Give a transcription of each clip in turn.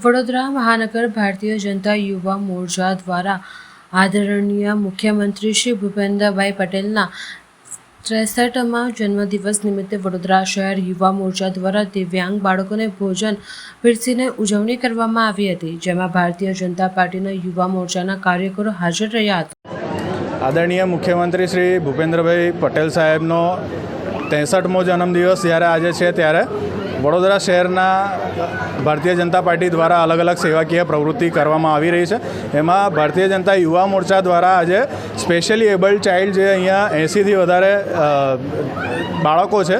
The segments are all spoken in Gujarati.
વડોદરા મહાનગર ભારતીય જનતા યુવા મોરચા દ્વારા આદરણીય મુખ્યમંત્રી શ્રી ભૂપેન્દ્રભાઈ પટેલના 63મા જન્મદિવસ નિમિત્તે વડોદરા શહેર યુવા મોરચા દ્વારા દિવ્યાંગ બાળકોને ભોજન પીરસીને ઉજવણી કરવામાં આવી હતી, જેમાં ભારતીય જનતા પાર્ટીના યુવા મોરચાના કાર્યકરો હાજર રહ્યા હતા। આદરણીય મુખ્યમંત્રી શ્રી ભૂપેન્દ્રભાઈ પટેલ સાહેબનો 63મો જન્મદિવસ જ્યારે આજે છે ત્યારે વડોદરા શહેરના ભારતીય જનતા પાર્ટી દ્વારા અલગ અલગ સેવાકીય પ્રવૃત્તિ કરવામાં આવી રહી છે। એમાં ભારતીય જનતા યુવા મોરચા દ્વારા આજે સ્પેશિયલી એબલ્ડ ચાઇલ્ડ જે અહીંયા 80થી વધારે બાળકો છે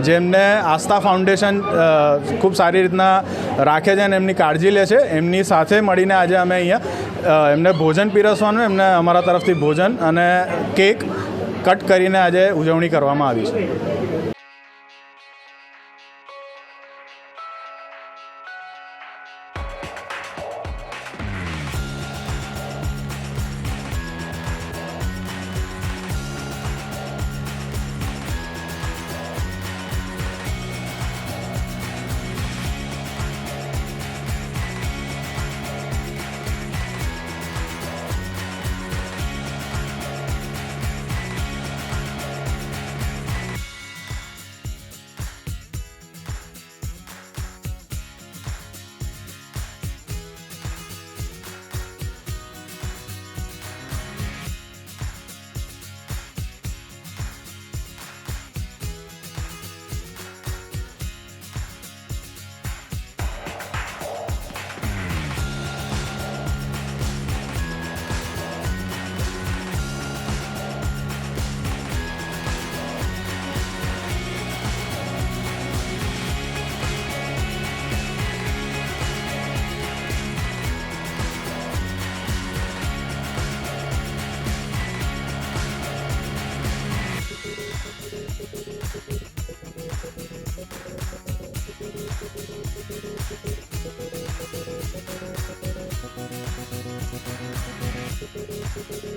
જેમને આસ્થા ફાઉન્ડેશન ખૂબ સારી રીતના રાખે છે અને એમની કાળજી લે છે, એમની સાથે મળીને આજે અમે અહીંયા એમને ભોજન પીરસવાનું, એમને અમારા તરફથી ભોજન અને કેક કટ કરીને આજે ઉજવણી કરવામાં આવી છે।